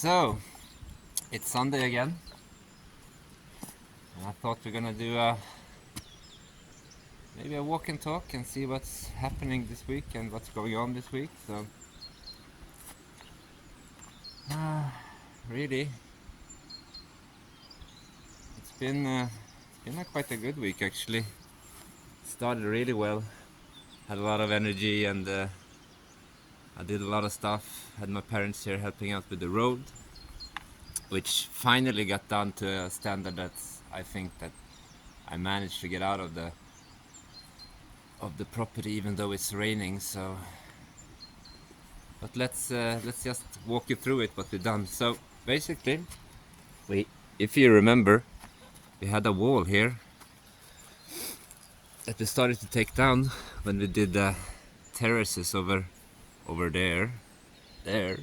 So, it's Sunday again, and I thought we're gonna do maybe a walk and talk and see what's happening this week and what's going on this week. So, really, it's been quite a good week actually. Started really well, had a lot of energy, and I did a lot of stuff. Had my parents here helping out with the road, which finally got down to a standard that I think that I managed to get out of the property even though it's raining. So, but let's just walk you through it, what we've done. So basically, if you remember, we had a wall here that we started to take down when we did the terraces over there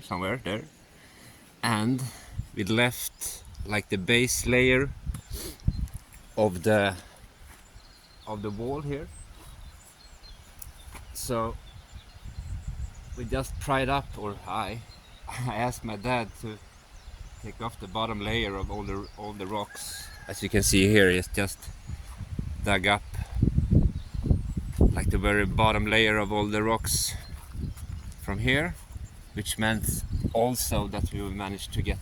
somewhere there, and we left like the base layer of the wall here. So we just pried up, or I asked my dad to take off the bottom layer of all the rocks. As you can see here, it's just dug up like the very bottom layer of all the rocks from here, which meant also that we managed to get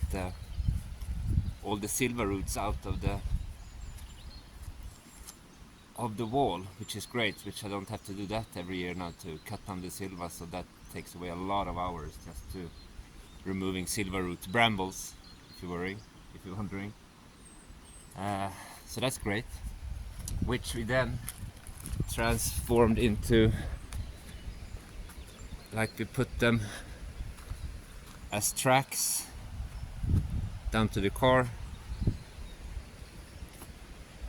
all the silver roots out of the wall, which is great, which I don't have to do that every year now to cut down the silva, so that takes away a lot of hours just to removing silver root brambles, if you're wondering. So that's great, which we then transformed into, like, we put them as tracks down to the car,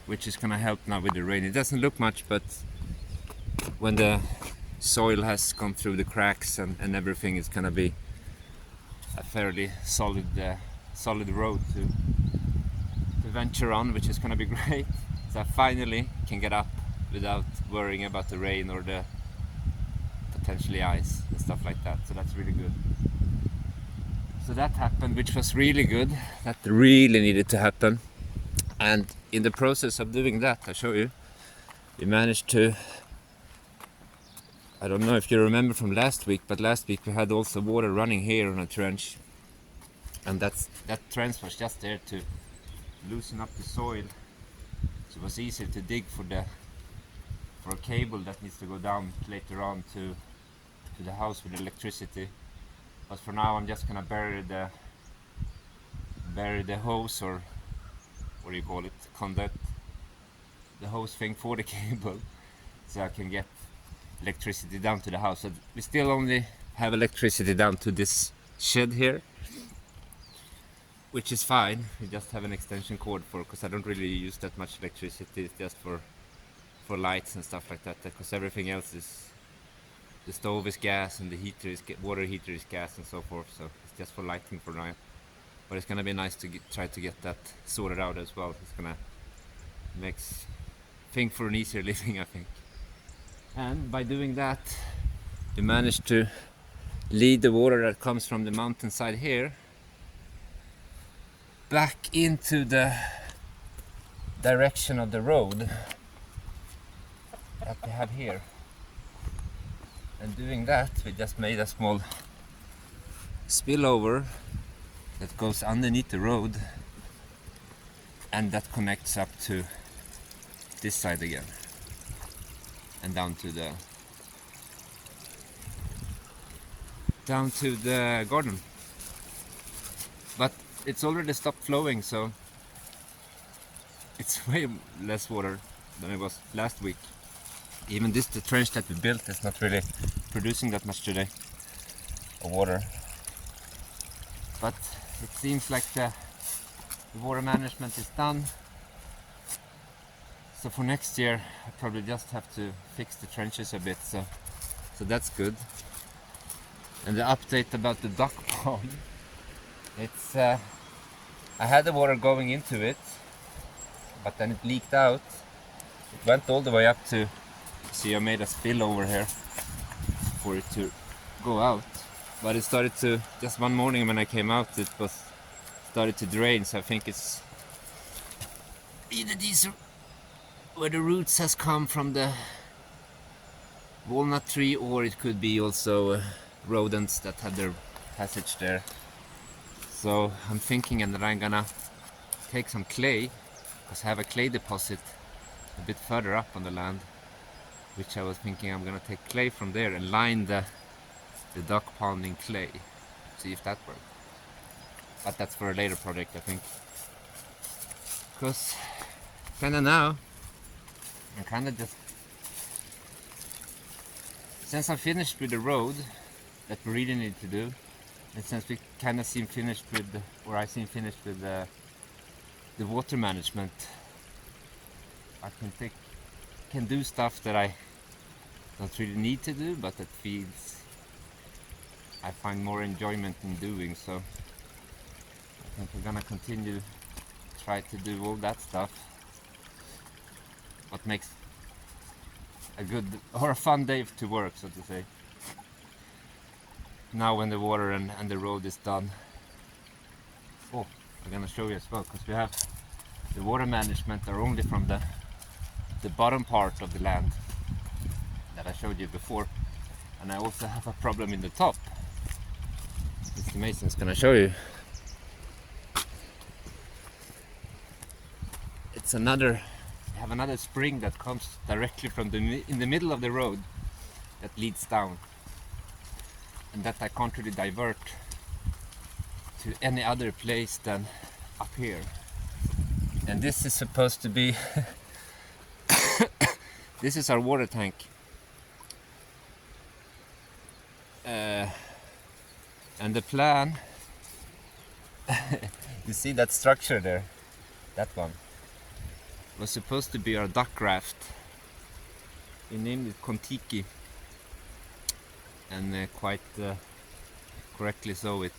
which is gonna help now with the rain. It doesn't look much, but when the soil has gone through the cracks and everything, it's gonna be a fairly solid road to venture on, which is gonna be great. So I finally can get up without worrying about the rain or the potentially ice and stuff like that. So that's really good. So that happened, which was really good. That really needed to happen. And in the process of doing that, I'll show you, we managed to, I don't know if you remember from last week, but last week we had also water running here on a trench, and that trench was just there to loosen up the soil, so it was easier to dig for a cable that needs to go down later on to the house with electricity. But for now I'm just gonna bury the hose, or what do you call it, conduit, the hose thing for the cable, so I can get electricity down to the house. So we still only have electricity down to this shed here, which is fine. We just have an extension cord because I don't really use that much electricity. It's just for lights and stuff like that, because everything else is, the stove is gas and the heater is water heater is gas and so forth. So it's just for lighting for now. But it's gonna be nice to try to get that sorted out as well. It's gonna make thing for an easier living, I think. And by doing that, we managed to lead the water that comes from the mountainside here back into the direction of the road that we have here. And doing that, we just made a small spillover that goes underneath the road, and that connects up to this side again and down to the garden. But it's already stopped flowing, so it's way less water than it was last week. Even the trench that we built is not really producing that much today of water. But it seems like the water management is done. So for next year, I probably just have to fix the trenches a bit. So that's good. And the update about the duck pond, it's I had the water going into it, but then it leaked out. It went all the way up to, see, I made a spill over here for it to go out. But it started to, just one morning when I came out, it was started to drain, so I think it's either these where the roots has come from the walnut tree, or it could be also rodents that had their passage there. So I'm thinking that I'm gonna take some clay, because I have a clay deposit a bit further up on the land, which I was thinking I'm gonna take clay from there and line the duck ponding clay, see if that works. But that's for a later project, I think, because kinda now I'm kinda just, since I'm finished with the road that we really need to do, and since we kinda seem finished with, or I seem finished with the water management, I can do stuff that I don't really need to do, but that I find more enjoyment in doing. So I think we're gonna continue to try to do all that stuff. What makes a good or a fun day to work, so to say. Now when the water and the road is done. Oh, I'm gonna show you as well, because we have the water management are only from the bottom part of the land that I showed you before, and I also have a problem in the top. Mr. Mason's gonna show you. It's I have another spring that comes directly from in the middle of the road that leads down, and that I can't really divert to any other place than up here. And this is supposed to be this is our water tank, and the plan you see that structure there, that one was supposed to be our duck raft. We named it Kontiki, and quite correctly so. It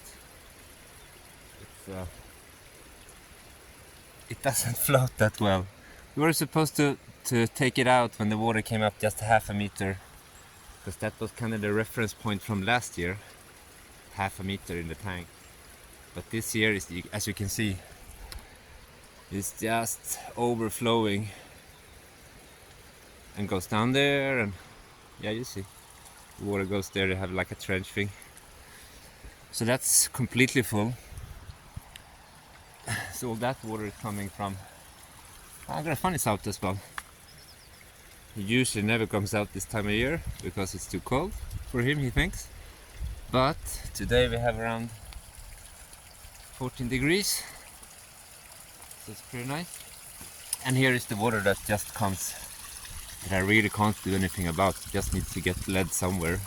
doesn't float that well. We were supposed to take it out when the water came up just half a meter, because that was kind of the reference point from last year, half a meter in the tank. But this year, as you can see, it's just overflowing and goes down there, and yeah, you see the water goes there. They have like a trench thing, so that's completely full. So all that water is coming from, I got a funny out as well. He usually never comes out this time of year because it's too cold for him, he thinks. But today we have around 14 degrees, so it's pretty nice. And here is the water that just comes, that I really can't do anything about. It just needs to get led somewhere,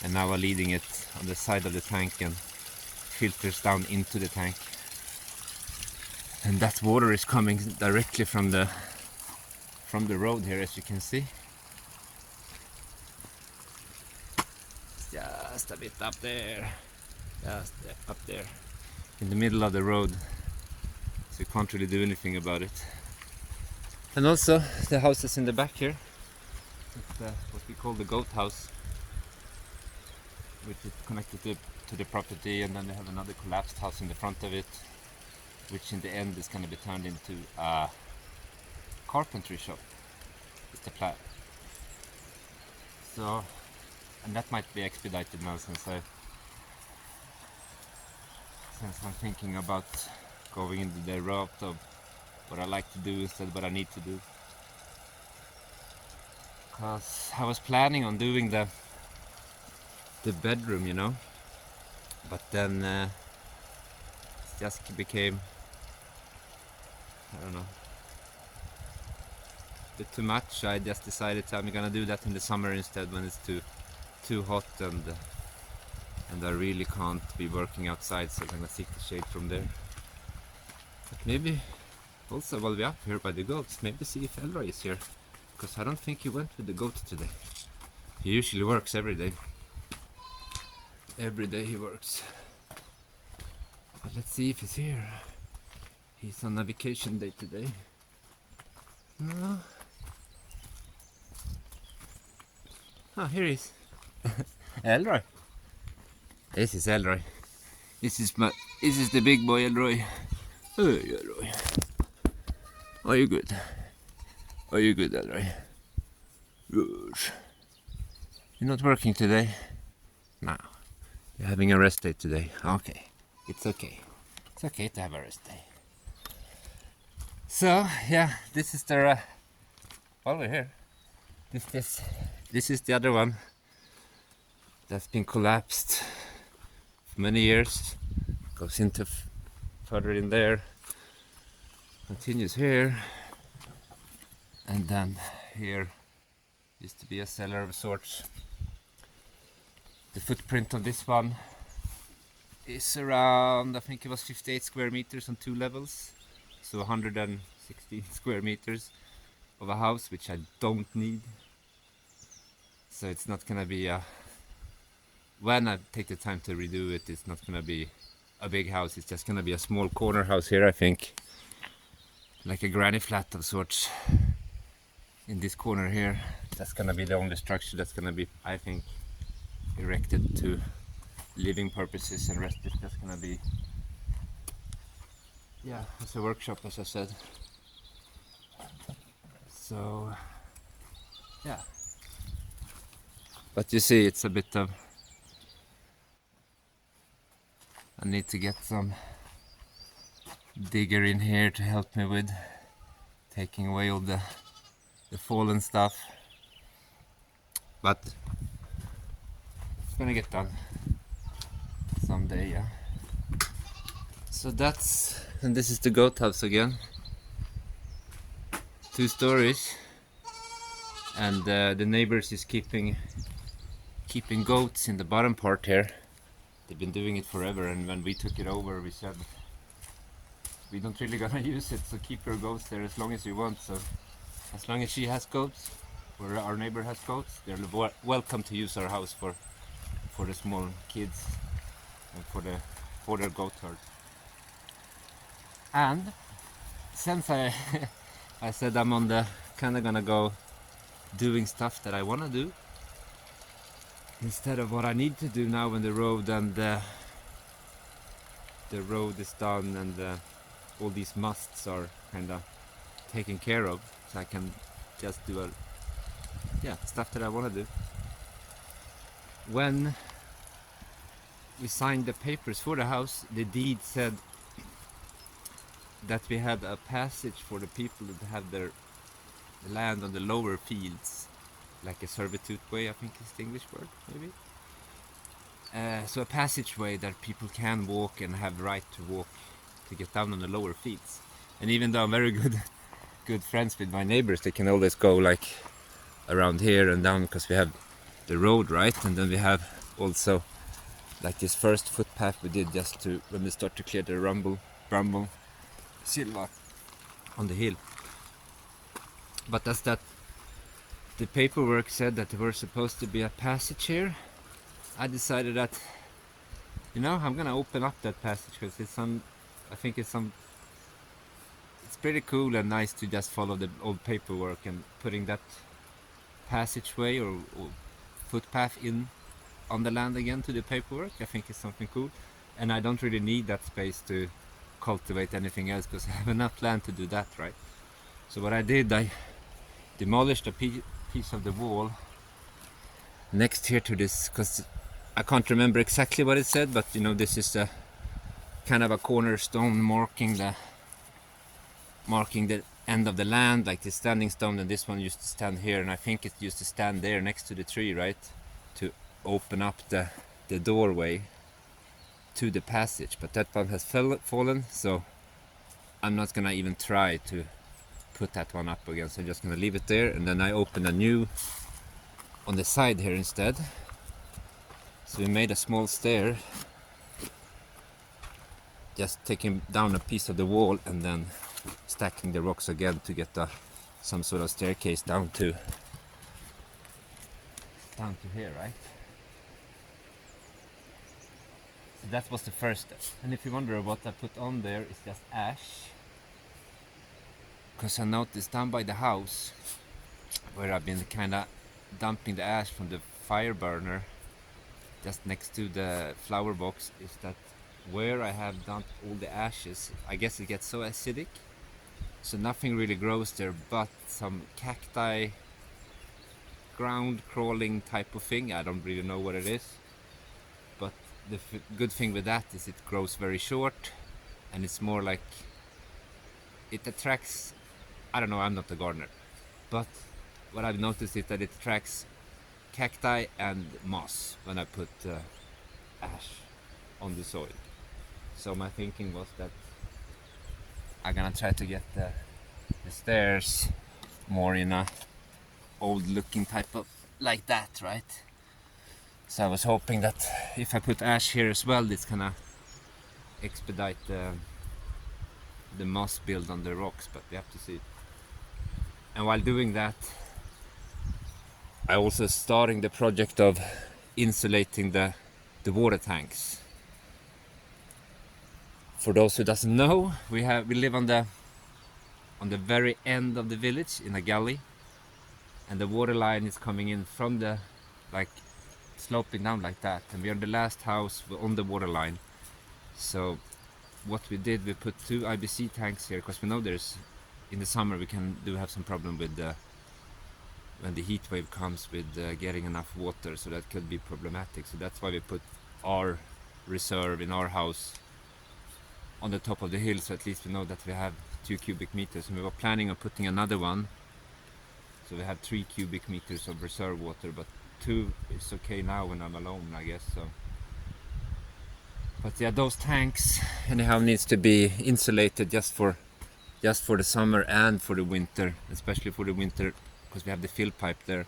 and now I'm leading it on the side of the tank and filters down into the tank. And that water is coming directly from the road here, as you can see. Just a bit up there, just up there in the middle of the road, so you can't really do anything about it. And also the houses in the back here, it's what we call the goat house, which is connected to the property, and then they have another collapsed house in the front of it, which in the end is going to be turned into a carpentry shop. It's the plan. So, and that might be expedited now, since I'm thinking about going into the route of what I like to do instead of what I need to do. Because I was planning on doing the bedroom, you know, but then it just became, I don't know, a bit too much. I just decided I'm gonna do that in the summer instead, when it's too hot and I really can't be working outside, so I'm gonna seek the shade from there. But maybe also while we're up here by the goats, maybe see if Elroy is here, because I don't think he went with the goat today. He usually works every day. Every day he works. But let's see if he's here. He's on a vacation day today. No. Ah, here he is. Elroy. This is Elroy. This is This is the big boy, Elroy. Hey, Elroy. Are you good? Are you good, Elroy? Good. You're not working today? No. You're having a rest day today. Okay. It's okay. It's okay to have a rest day. So, yeah, this is the... while we're here. This is the other one that's been collapsed for many years. Goes into further in there. Continues here. And then here used to be a cellar of sorts. The footprint on this one is around, I think it was 58 square meters on 2 levels. So 116 square meters of a house, which I don't need. So it's not gonna be a... when I take the time to redo it, it's not gonna be a big house. It's just gonna be a small corner house here, I think. Like a granny flat of sorts. In this corner here. That's gonna be the only structure that's gonna be, I think, erected to living purposes, and rest is just gonna be, yeah, it's a workshop, as I said. So yeah, but you see, it's a bit of... I need to get some digger in here to help me with taking away all the fallen stuff, but it's gonna get done someday, yeah. So that's... and this is the goat house again. 2 stories, and the neighbors is keeping goats in the bottom part here. They've been doing it forever, and when we took it over, we said we don't really gonna use it, so keep your goats there as long as you want. So as long as she has goats, or our neighbor has goats, they're welcome to use our house for the small kids and for their goat herd. And since I I said I'm on the kind of gonna go doing stuff that I want to do instead of what I need to do now when the road and the road is done, and all these musts are kind of taken care of, so I can just do stuff that I want to do. When we signed the papers for the house, the deed said that we had a passage for the people that have their land on the lower fields, like a servitude way, I think is the English word, maybe. So a passageway that people can walk and have right to walk to get down on the lower fields. And even though I'm very good friends with my neighbors, they can always go like around here and down, because we have the road, right? And then we have also like this first footpath we did just to, when we start to clear the bramble silva on the hill. But that's that. The paperwork said that there was supposed to be a passage here. I decided that, I'm gonna open up that passage, because it's pretty cool and nice to just follow the old paperwork, and putting that passageway or footpath in on the land again to the paperwork, I think is something cool. And I don't really need that space to cultivate anything else, because I have enough land to do that, right? So what I did, I demolished a piece of the wall next here to this, because I can't remember exactly what it said, but this is a kind of a cornerstone marking the end of the land, like the standing stone, and this one used to stand here, and I think it used to stand there next to the tree, right, to open up the doorway to the passage. But that one has fallen, so I'm not gonna even try to put that one up again, so I'm just gonna leave it there, and then I open a new on the side here instead. So we made a small stair, just taking down a piece of the wall and then stacking the rocks again to get some sort of staircase down to here, right? So that was the first step. And if you wonder what I put on there, it's just ash, because I noticed down by the house where I've been kind of dumping the ash from the fire burner just next to the flower box, is that where I have dumped all the ashes, I guess it gets so acidic, so nothing really grows there but some cacti, ground crawling type of thing. I don't really know what it is, but the good thing with that is it grows very short, and it's more like it attracts, I don't know, I'm not a gardener, but what I've noticed is that it attracts cacti and moss when I put ash on the soil. So my thinking was that I'm gonna try to get the stairs more in a old looking type of like that, right? So I was hoping that if I put ash here as well, it's gonna expedite the moss build on the rocks, but we have to see. And while doing that, I also starting the project of insulating the water tanks. For those who doesn't know, we live on the very end of the village in a gully, and the water line is coming in from the, like, sloping down like that, and we are the last house on the water line. So what we did, we put 2 IBC tanks here, because we know there's, in the summer we do have some problem with when the heat wave comes with getting enough water, so that could be problematic. So that's why we put our reserve in our house on the top of the hill, so at least we know that we have 2 cubic meters, and we were planning on putting another one, so we have 3 cubic meters of reserve water, but 2 is okay now when I'm alone, I guess. So, but yeah, those tanks anyhow needs to be insulated just for the summer and for the winter, especially for the winter, because we have the fill pipe there.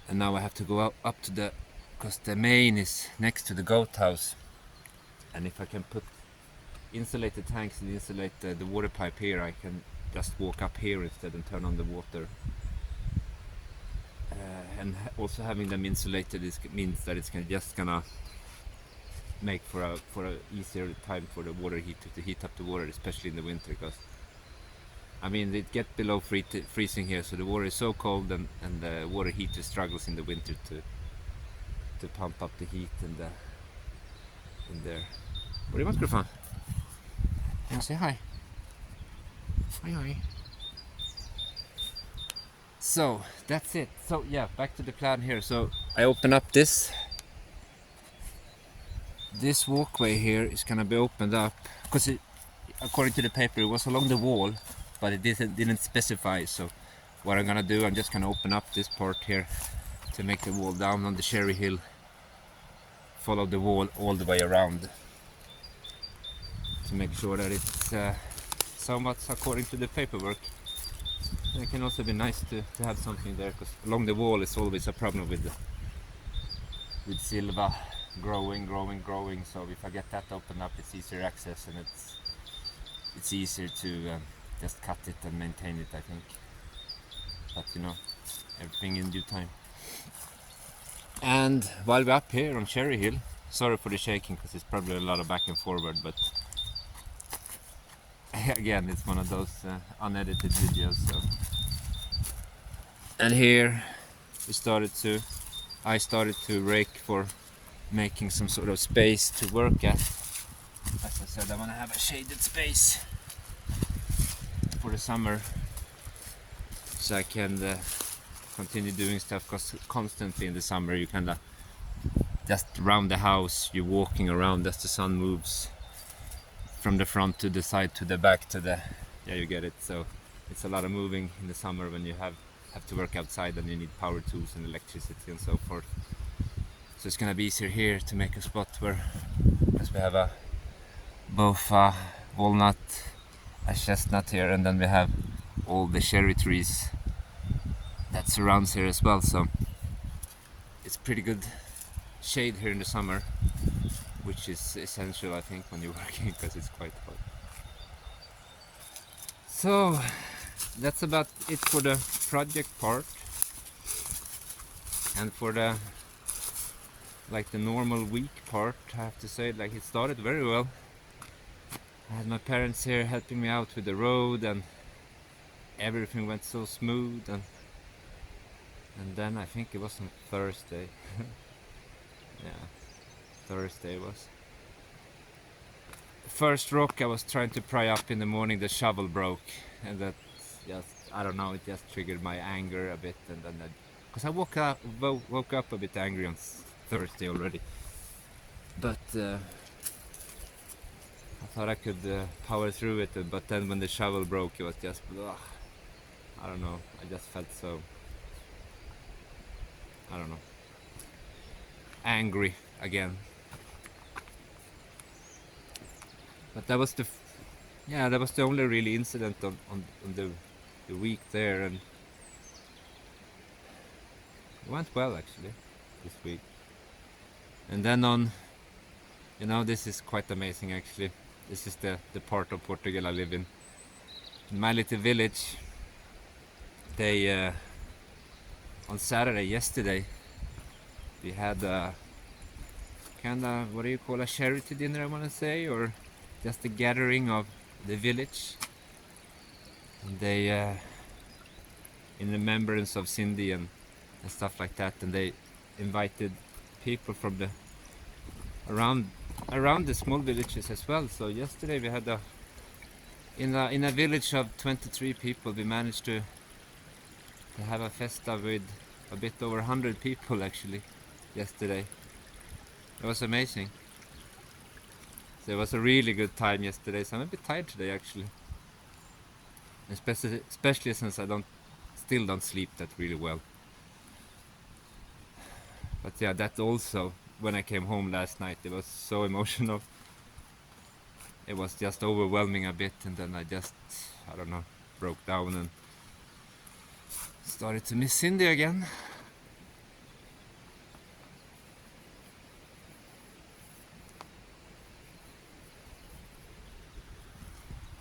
And now I have to go up to the, because the main is next to the goat house, and if I can put insulated tanks and insulate the water pipe here, I can just walk up here instead and turn on the water. And also having them insulated means that it's just gonna make for a easier time for the water heater to heat up the water, especially in the winter, because I mean it gets below freezing here, so the water is so cold, and the water heater struggles in the winter to pump up the heat in there. Vad är det man Can I say hi? Hi. So that's it. So yeah, back to the plan here. So I open up this walkway here is gonna be opened up, because according to the paper it was along the wall, but it didn't specify. So what I'm gonna do, I'm just gonna open up this part here to make the wall down on the cherry hill follow the wall all the way around, to make sure that it's somewhat according to the paperwork. And it can also be nice to have something there, because along the wall is always a problem with silva growing. So if I get that opened up, it's easier access, and it's easier to just cut it and maintain it, I think. But you know, everything in due time. And while we're up here on Cherry Hill, sorry for the shaking, because it's probably a lot of back and forward, but again, it's one of those unedited videos. So. And here I started to rake for making some sort of space to work at. As I said, I want to have a shaded space for the summer, so I can continue doing stuff, because constantly in the summer you kind of just around the house, you're walking around as the sun moves from the front to the side to the back to the, yeah, you get it. So it's a lot of moving in the summer when you have to work outside, and you need power tools and electricity and so forth. So it's gonna be easier here to make a spot where, as we have both a walnut, a chestnut here, and then we have all the cherry trees that surrounds here as well. So it's pretty good shade here in the summer, which is essential, I think, when you're working, because it's quite hot. So that's about it for the project part. And for the normal week part, I have to say, like, it started very well. I had my parents here helping me out with the road, and everything went so smooth, and then I think it was on Thursday. Yeah, Thursday was. first rock I was trying to pry up in the morning, the shovel broke, and that just, I don't know, it just triggered my anger a bit, and then because I woke up a bit angry on Thursday already, but I thought I could power through it, but then when the shovel broke, it was just, ugh, I don't know, I just felt so, I don't know, angry again. But that was that was the only really incident on the week there, and it went well actually this week. And then on, this is quite amazing actually. This is the part of Portugal I live in. In my little village, they on Saturday yesterday we had a kind of, what do you call, a charity dinner, I want to say, or just a gathering of the village. And they in remembrance of Cindy and stuff like that, and they invited people from the around the small villages as well. So yesterday we had in a village of 23 people, we managed to have a festa with a bit over 100 people actually yesterday. It was amazing. So it was a really good time yesterday. So I'm a bit tired today actually, especially since I still don't sleep that really well. But yeah, that also, when I came home last night, it was so emotional. It was just overwhelming a bit, and then I don't know, broke down and started to miss Cindy again.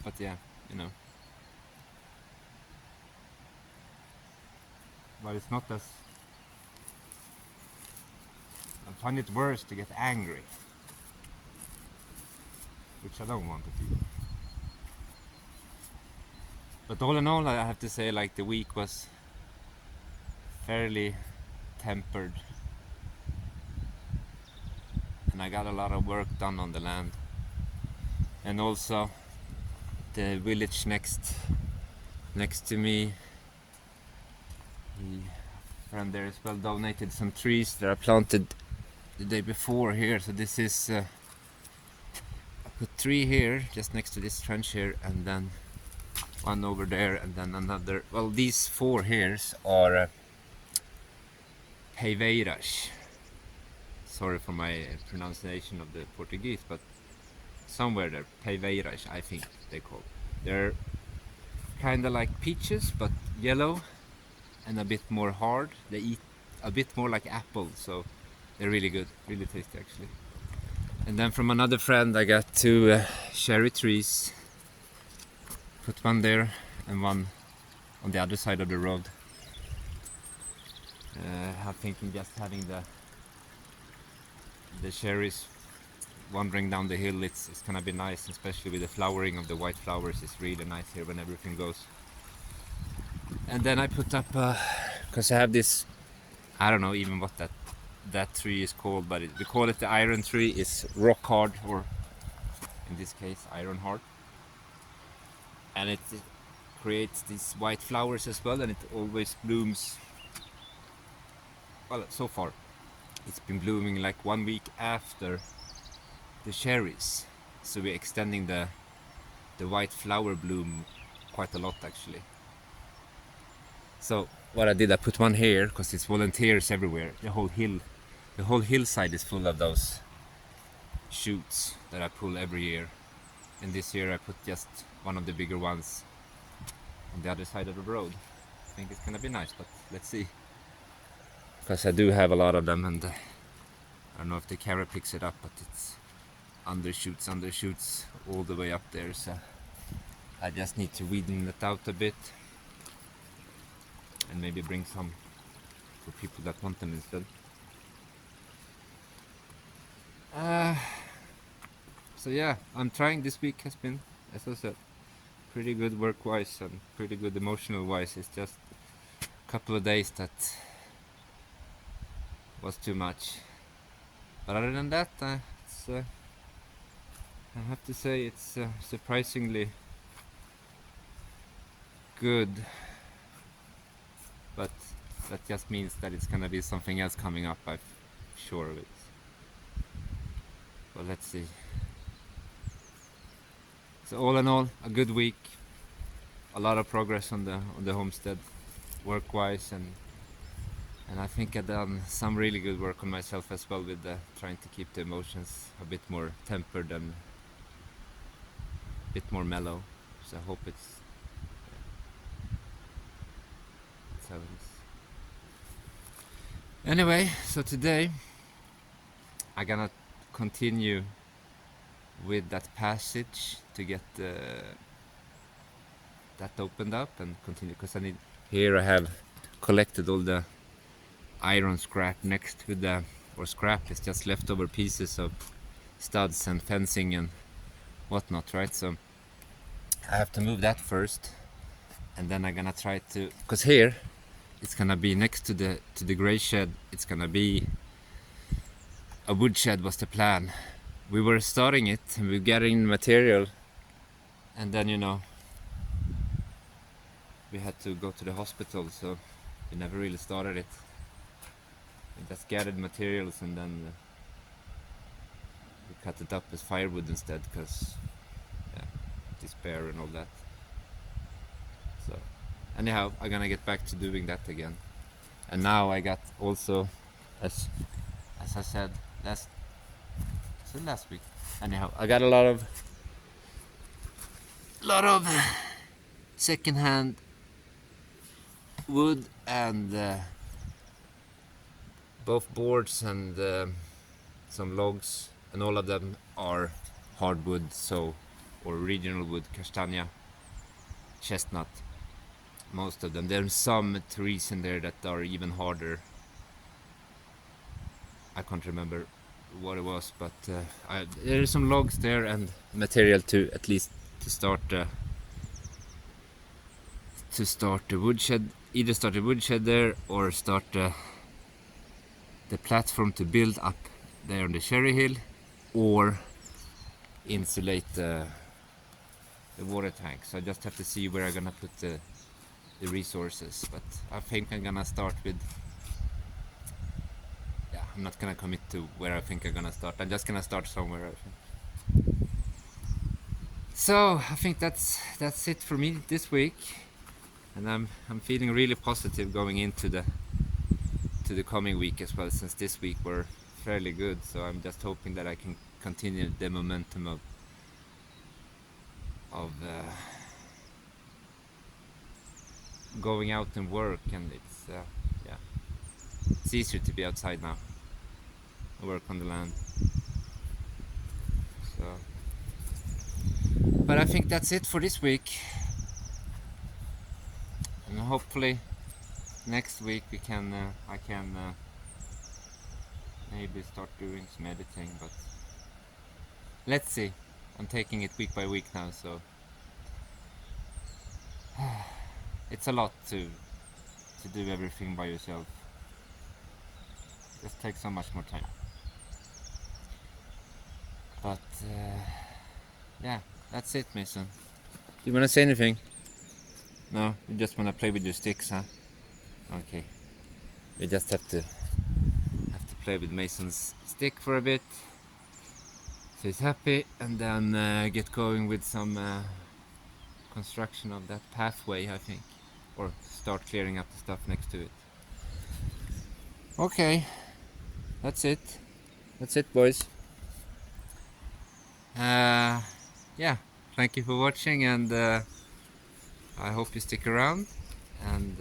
But yeah, but it's not as, I find it worse to get angry, which I don't want to do. But all in all, I have to say, like, the week was fairly tempered, and I got a lot of work done on the land. And also the village next to me, the friend there as well donated some trees that I planted the day before here. So this is I put 3 here just next to this trench here, and then one over there, and then another. Well, these 4 here are peiveiras. Sorry for my pronunciation of the Portuguese, but somewhere there, peiveiras, I think they call. They're kind of like peaches, but yellow and a bit more hard. They eat a bit more like apples, so they're really good, really tasty actually. And then from another friend I got 2 cherry trees. Put one there and one on the other side of the road. I'm thinking just having the cherries wandering down the hill, it's gonna be nice, especially with the flowering of the white flowers. It's really nice here when everything goes. And then I put up, because I have this, I don't know even what that tree is called, but we call it the iron tree. It's rock hard, or in this case iron hard, and it creates these white flowers as well, and it always blooms. Well, so far it's been blooming like 1 week after the cherries, so we're extending the white flower bloom quite a lot actually. So what I did, I put one here because it's volunteers everywhere. The whole hillside is full of those shoots that I pull every year, and this year I put just one of the bigger ones on the other side of the road. I think it's gonna be nice, but let's see, because I do have a lot of them, and I don't know if the camera picks it up, but it's undershoots all the way up there, so I just need to weeden it out a bit and maybe bring some for people that want them instead. So yeah, I'm trying. This week has been, as I said, pretty good work-wise and pretty good emotional-wise. It's just a couple of days that was too much. But other than that, I have to say it's surprisingly good, but that just means that it's gonna be something else coming up. I'm sure of it. But let's see. So all in all, a good week. A lot of progress on the homestead, work-wise, and I think I've done some really good work on myself as well with trying to keep the emotions a bit more tempered and a bit more mellow. So I hope it's how it is. Anyway, so today I'm gonna continue with that passage to get that opened up and continue, because I need. Here I have collected all the iron scrap next to the, or scrap is just leftover pieces of studs and fencing and whatnot, right? So I have to move that first, and then I'm gonna try to, because here it's gonna be next to the gray shed, it's gonna be a wood shed was the plan. We were starting it and we were getting material, and then we had to go to the hospital, so we never really started it. We just gathered materials and then we cut it up as firewood instead, because despair and all that. So anyhow, I'm gonna get back to doing that again. And now I got also, as I said last week. Anyhow, I got a lot of secondhand wood and both boards and some logs, and all of them are hardwood, so, or regional wood, castanha, chestnut. Most of them. There's some trees in there that are even harder. I can't remember what it was, but there are some logs there and material to at least to start the woodshed. Either start the woodshed there or start the platform to build up there on the cherry hill, or insulate the water tank. So I just have to see where I'm gonna put the resources, but I think I'm gonna start with, I'm not gonna commit to where I think I'm gonna start. I'm just gonna start somewhere, I think. So I think that's it for me this week, and I'm feeling really positive going into the coming week as well, since this week were fairly good. So I'm just hoping that I can continue the momentum of going out and work, and it's easier to be outside now, work on the land. So, but I think that's it for this week, and hopefully next week I can maybe start doing some editing, but let's see. I'm taking it week by week now, so it's a lot to do everything by yourself. It just takes so much more time. But that's it, Mason. Do you want to say anything? No, you just want to play with your sticks, huh? Okay. We just have to play with Mason's stick for a bit, so he's happy, and then get going with some construction of that pathway, I think, or start clearing up the stuff next to it. Okay, that's it, boys. Thank you for watching, and I hope you stick around and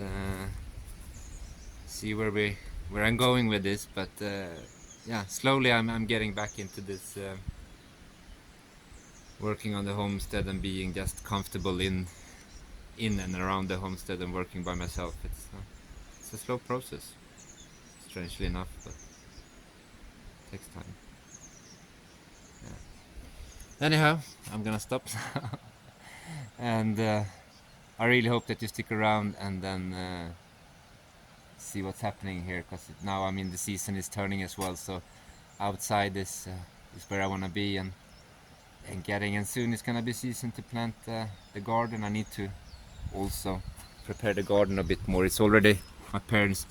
see where I'm going with this. But slowly I'm getting back into this working on the homestead and being just comfortable in and around the homestead and working by myself. It's a slow process, strangely enough, but it takes time. Anyhow, I'm gonna stop and I really hope that you stick around and then see what's happening here, because now the season is turning as well, so outside is where I want to be, and and getting, and soon it's gonna be season to plant the garden. I need to also prepare the garden a bit more. It's already, my parents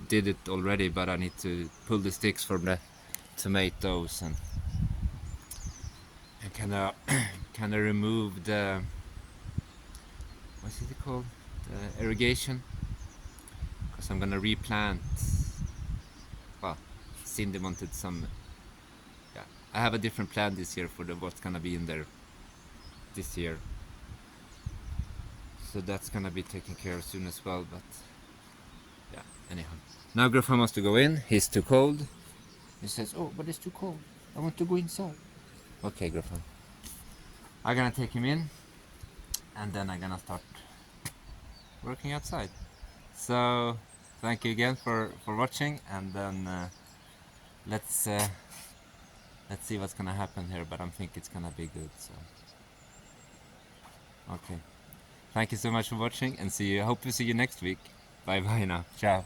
did it already, but I need to pull the sticks from the tomatoes and kind of kind of remove the, what's it called, the irrigation, because I'm gonna replant. Well, Cindy wanted some. Yeah, I have a different plan this year for what's gonna be in there this year, so that's gonna be taken care of soon as well. But yeah, anyhow, now Grandpa wants to go in. He's too cold. He says, "Oh, but it's too cold. I want to go inside." Okay, Grandpa. I'm gonna take him in, and then I'm gonna start working outside. So thank you again for watching, and then let's see what's gonna happen here, but I think it's gonna be good. So okay, thank you so much for watching, and see you. I hope to see you next week. Bye bye now. Ciao.